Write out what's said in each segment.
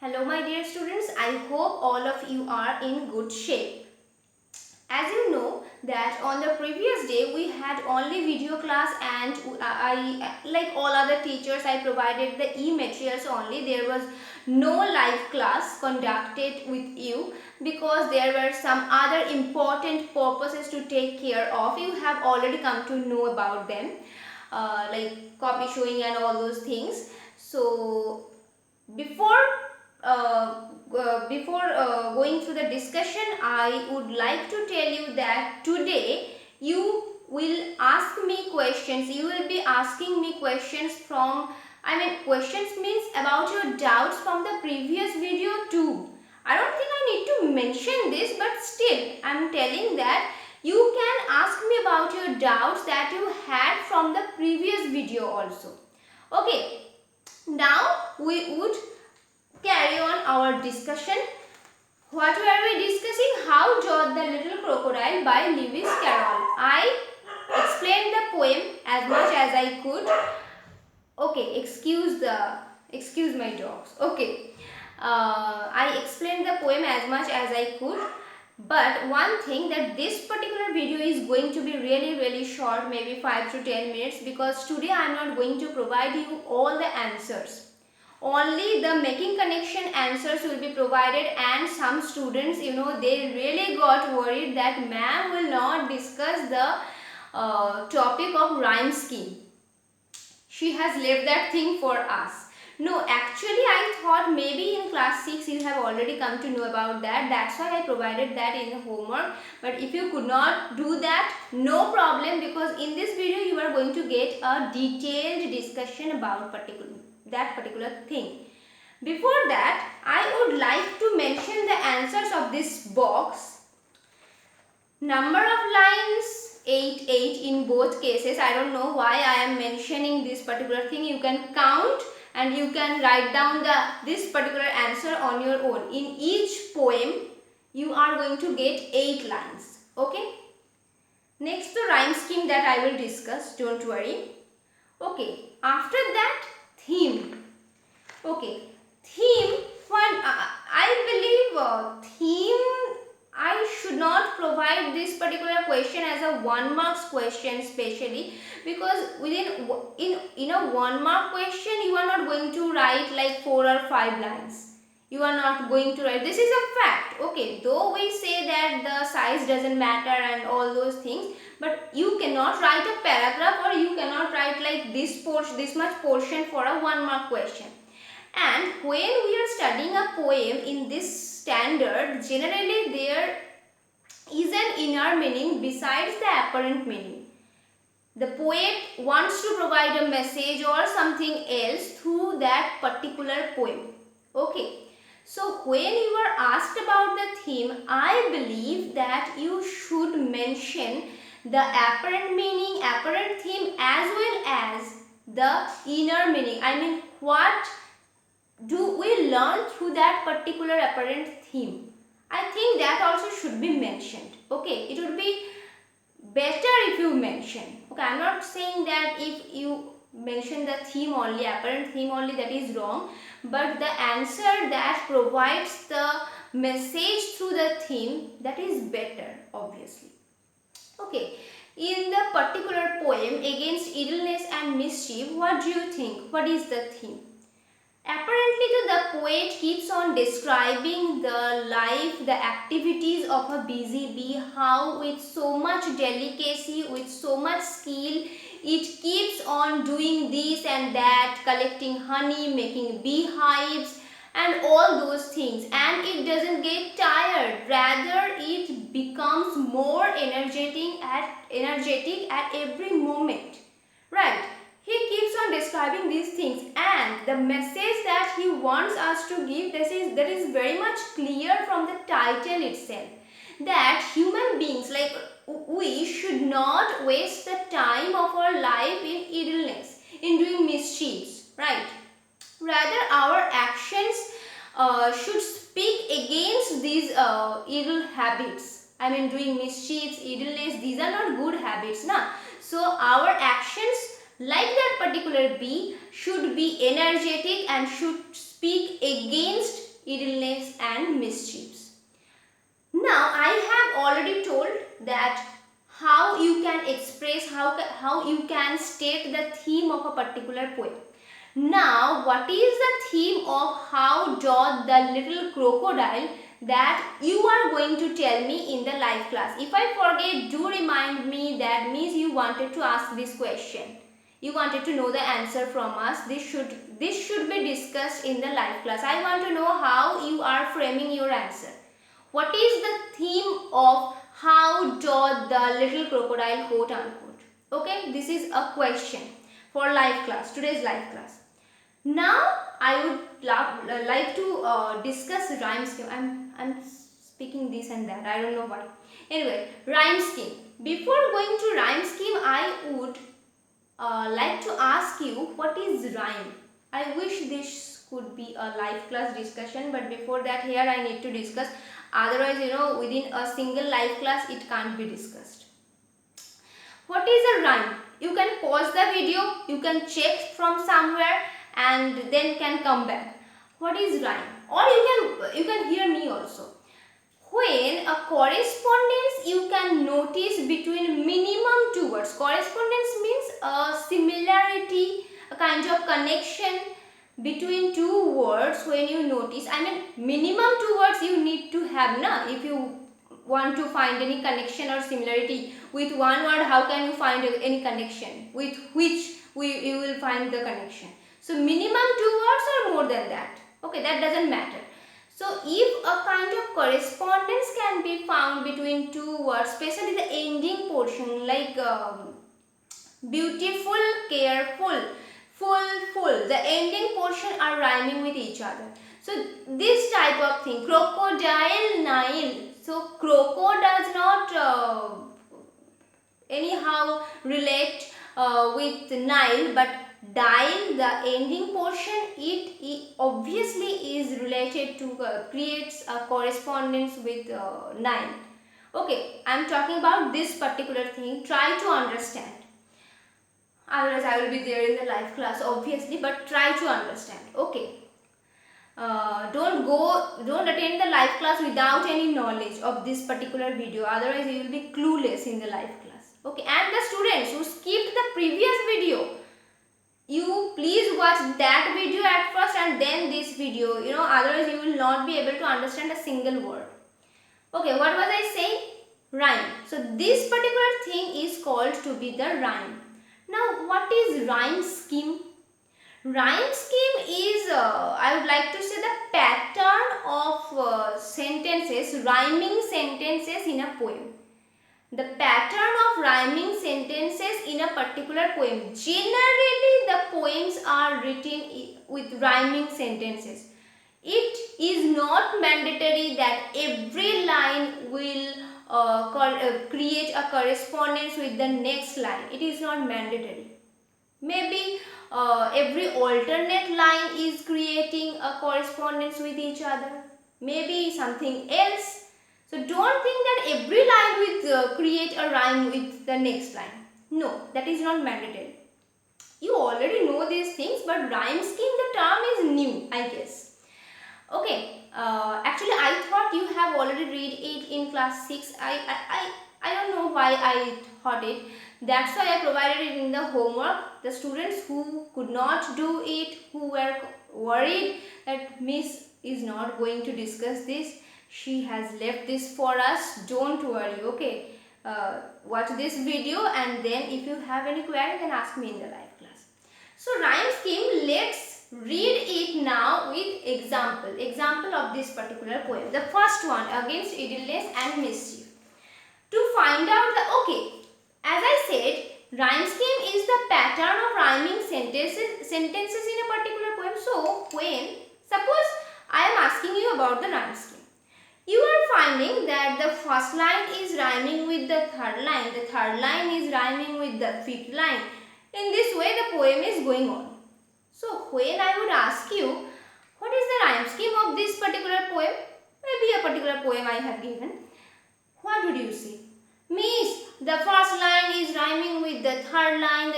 Hello my dear students, I hope all of you are in good shape. As you know that on the previous day we had only video class and I like all other teachers I provided the e-materials only. There was no live class conducted with you because there were some other important purposes to take care of. You have already come to know about them like copy showing and all those things. So before going through the discussion, I would like to tell you that today you will ask me questions. You will be asking me questions from, questions means about your doubts from the previous video too. I don't think I need to mention this, but still I am telling that you can ask me about your doubts that you had from the previous video also. Okay, now we would carry on our discussion. What were we discussing? How George the Little Crocodile by Lewis Carroll. I explained the poem as much as I could. Okay, excuse my dogs. Okay, I explained the poem as much as I could. But one thing that this particular video is going to be really short, maybe 5 to 10 minutes, because today I am not going to provide you all the answers. Only the making connection answers will be provided, and some students, they really got worried that ma'am will not discuss the topic of rhyme scheme. She has left that thing for us. No, actually I thought maybe in class 6 you have already come to know about that. That's why I provided that in the homework. But if you could not do that, no problem, because in this video you are going to get a detailed discussion about that particular thing. Before that, I would like to mention the answers of this box. Number of lines 8 in both cases. I don't know why I am mentioning this particular thing. You can count and you can write down this particular answer on your own. In each poem you are going to get 8 lines. Okay. Next, the rhyme scheme that I will discuss. Don't worry. Okay. After that, theme. Okay, theme. I believe theme, I should not provide this particular question as a 1 marks question specially, because in a 1 mark question you are not going to write like 4 or 5 lines. You are not going to write. This is a fact. Okay, though we say that the size doesn't matter and all those things, but you cannot write a paragraph, or you cannot write like this much portion for a 1 mark question. And when we are studying a poem in this standard, generally there is an inner meaning besides the apparent meaning. The poet wants to provide a message or something else through that particular poem. Okay. So when you are asked about the theme, I believe that you should mention the apparent meaning, apparent theme, as well as the inner meaning. I mean, what do we learn through that particular apparent theme? I think that also should be mentioned. Okay, it would be better if you mention. Okay, I'm not saying that if you mention the theme only, apparent theme only, that is wrong, but the answer that provides the message through the theme, that is better, obviously. Okay, in the particular poem Against Idleness and Mischief, what do you think? What is the theme? Apparently, the poet keeps on describing the life, the activities of a busy bee, how with so much delicacy, with so much skill, it keeps on doing this and that, collecting honey, making beehives and all those things, and it doesn't get tired. Rather, it becomes more energetic at every moment. Right? He keeps on describing these things, and the message that he wants us to give, that is very much clear from the title itself, that human beings, like we should not waste the time of our life in idleness, in doing mischiefs, right? Rather, our actions should speak against these evil habits. I mean, doing mischiefs, idleness, these are not good habits, na? So our actions, like that particular bee, should be energetic and should speak against idleness and mischiefs. Now I have already told that how you can express, how you can state the theme of a particular poem. Now what is the theme of How Doth the Little Crocodile that you are going to tell me in the live class. If I forget, do remind me. That means you wanted to ask this question. You wanted to know the answer from us. This should be discussed in the live class. I want to know how you are framing your answer. What is the theme of How Doth the Little Crocodile, quote unquote. Okay, this is a question for live class, today's live class. Now I would like to discuss rhyme scheme. I'm speaking this and that. I don't know why. Anyway, rhyme scheme. Before going to rhyme scheme, I would like to ask you, what is rhyme? I wish this could be a live class discussion, but before that, here I need to discuss. Otherwise, within a single live class, it can't be discussed. What is a rhyme? You can pause the video, you can check from somewhere and then can come back. What is rhyme? Or you can hear me also. When a correspondence you can notice between minimum two words. Correspondence means a similarity, a kind of connection between two words. When you notice, I mean minimum two words you need to have, na? If you want to find any connection or similarity with one word, how can you find any connection? With which you will find the connection. So minimum two words or more than that. Okay, that doesn't matter. So if a kind of correspondence can be found between two words, especially the ending portion, like beautiful, careful, full, the ending portion are rhyming with each other. So this type of thing, crocodile, Nile. So croco does not anyhow relate with Nile, but dial, the ending portion, it obviously is related to creates a correspondence with Nile. Okay, I am talking about this particular thing. Try to understand. Otherwise, I will be there in the live class, obviously, but try to understand. Okay. Don't attend the live class without any knowledge of this particular video. Otherwise, you will be clueless in the live class. Okay, and the students who skipped the previous video, you please watch that video at first and then this video. Otherwise you will not be able to understand a single word. Okay, what was I saying? Rhyme. So this particular thing is called to be the rhyme. Now what is rhyme scheme? Rhyme scheme is, I would like to say, the pattern of sentences, rhyming sentences in a poem. The pattern of rhyming sentences in a particular poem. Generally, the poems are written with rhyming sentences. It is not mandatory that every line will create a correspondence with the next line. It is not mandatory. Maybe every alternate line is creating a correspondence with each other. Maybe something else. So don't think that every line will create a rhyme with the next line. No, that is not mandatory. You already know these things, but rhyme scheme, the term is new, I guess. Okay, actually I thought you have already read it in class 6. I don't know why I thought it. That's why I provided it in the homework. The students who could not do it, who were worried that Miss is not going to discuss this, she has left this for us. Don't worry, okay? Watch this video and then if you have any query, then ask me in the live class. So rhyme scheme, let's read it now with example. Example of this particular poem. The first one, Against Idleness and Mischief. To find out the, okay, as I said, rhyme scheme is the pattern of rhyming sentences in a particular poem. So when, suppose I am asking you about the rhyme scheme. You are finding that the first line is rhyming with the third line. The third line is rhyming with the fifth line. In this way, the poem is going on. So, when I would ask you, what is the rhyme scheme of this particular poem? Maybe a particular poem I have given. What would you say? Miss, the first line is rhyming with the third line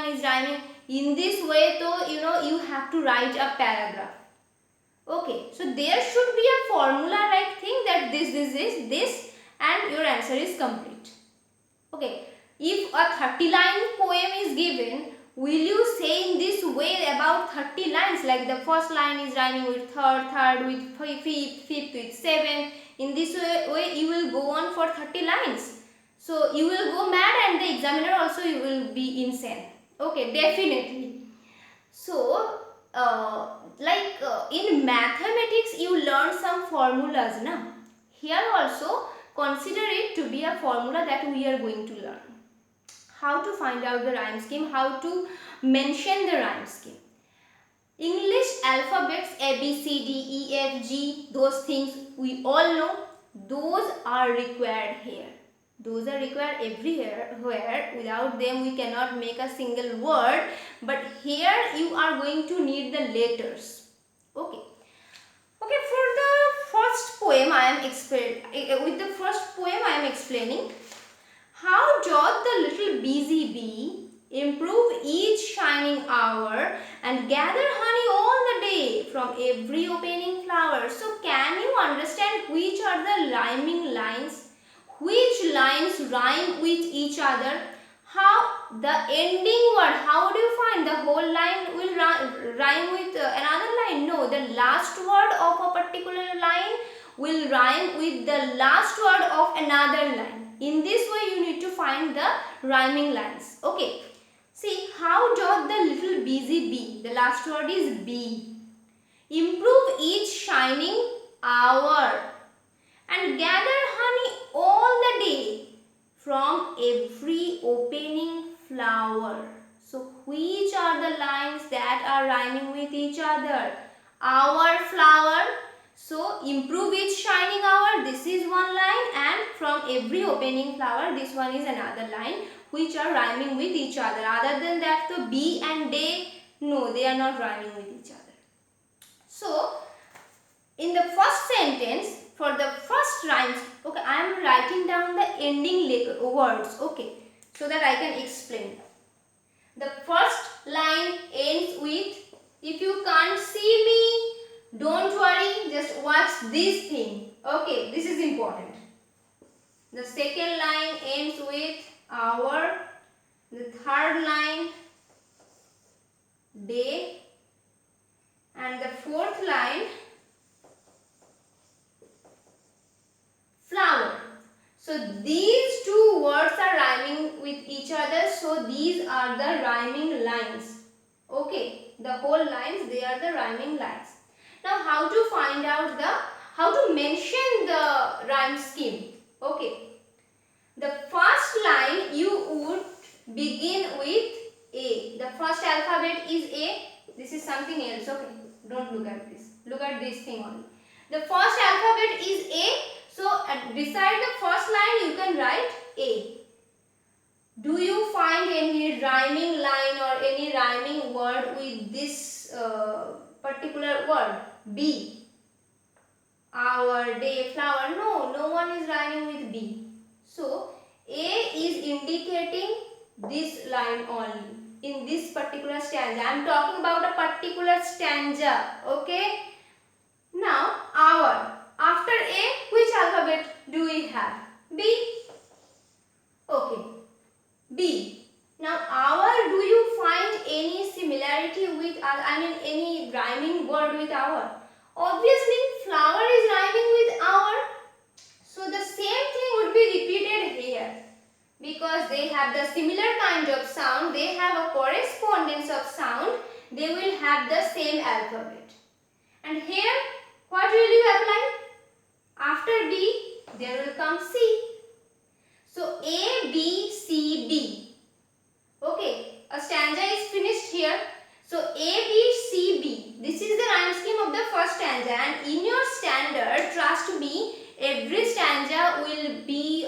is rhyming. In this way, though, you have to write a paragraph. Okay, so there should be a formula like thing that this and your answer is complete. Okay, if a 30-line poem is given, will you say in this way about 30 lines, like the first line is rhyming with third, third with fifth, fifth with seventh. In this way you will go on for 30 lines. So you will go mad and the examiner also you will be insane. Okay, definitely. So in mathematics you learn some formulas na. Here also consider it to be a formula that we are going to learn. How to find out the rhyme scheme, how to mention the rhyme scheme. English alphabets A, B, C, D, E, F, G, those things we all know, those are required here. Those are required everywhere. Without them we cannot make a single word, but here you are going to need the letters. Okay. Okay, for the first poem I am explaining how doth the little busy bee improve each shining hour and gather honey all the day from every opening flower. So can you understand which are the rhyming lines? Which lines rhyme with each other? How the ending word, how do you find the whole line will rhyme with another line? No, the last word of a particular line will rhyme with the last word of another line. In this way you need to find the rhyming lines. Okay. See, how doth the little busy bee, the last word is bee, improve each shining hour and gather honey all the day from every opening flower. So which are the lines that are rhyming with each other? Hour, flower. So improve each shining hour, this is one line, and from every opening flower, this one is another line, which are rhyming with each other. Other than that, the bee and day, no, they are not rhyming with each other. So in the first sentence, for the first rhymes, okay, I am writing down the ending words, okay, so that I can explain. The first line ends with, if you can't see me, don't worry, just watch this thing. Okay, this is important. The second line ends with hour. The third line, day. And the fourth line, flower. So these two words are rhyming with each other. So these are the rhyming lines. Okay, the whole lines, they are the rhyming lines. Now how to find out how to mention the rhyme scheme? Okay, the first line you would begin with A. The first alphabet is A. This is something else. Okay, don't look at this. Look at this thing only. The first alphabet is A. So beside the first line you can write A. Do you find any rhyming line or any rhyming word with this particular word? B. Hour, day, flower. No, no one is rhyming with B. So A is indicating this line only in this particular stanza. I am talking about a particular stanza. Okay. Now hour. After A, which alphabet do we have? B. Okay. B. Now hour, do you find any similarity with, any rhyming word with hour? Obviously flower is rhyming with hour. So the same thing would be repeated here. Because they have the similar kind of sound, they have a correspondence of sound, they will have the same alphabet. And here, what will you apply? After B, there will come C. So A, B, C, B. Okay, a stanza is finished here. So A, B, C, B. This is the rhyme scheme of the first stanza, and in your standard, trust me, every stanza will be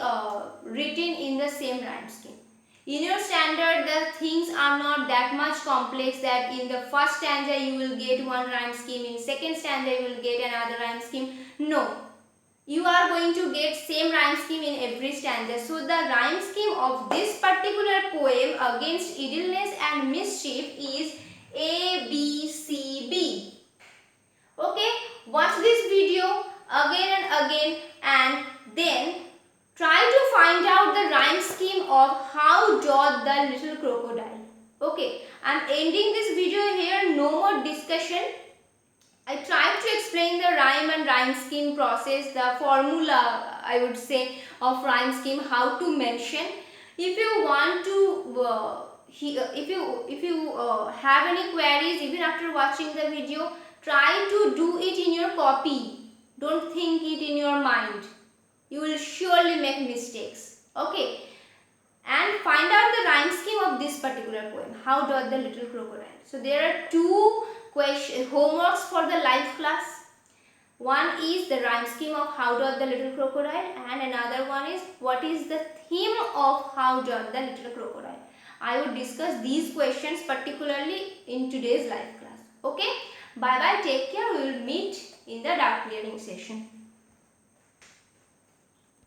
written in the same rhyme scheme. In your standard, the things are not that much complex that in the first stanza you will get one rhyme scheme, in second stanza you will get another rhyme scheme. No. You are going to get same rhyme scheme in every stanza. So the rhyme scheme of this particular poem against idleness and mischief is A, B, C, B. Okay. little crocodile. Okay, I'm ending this video here. No more discussion. I tried to explain the rhyme and rhyme scheme process, the formula I would say of rhyme scheme, how to mention. If you want to if you have any queries even after watching the video, try to do it in your copy. Don't think it in your mind. You will surely make mistakes. Okay, and find out the rhyme scheme of this particular poem, How Doth the Little Crocodile. So there are two homeworks for the live class. One is the rhyme scheme of How Doth the Little Crocodile, and another one is what is the theme of How Doth the Little Crocodile. I would discuss these questions particularly in today's live class. Okay, bye bye, take care. We will meet in the doubt clearing session.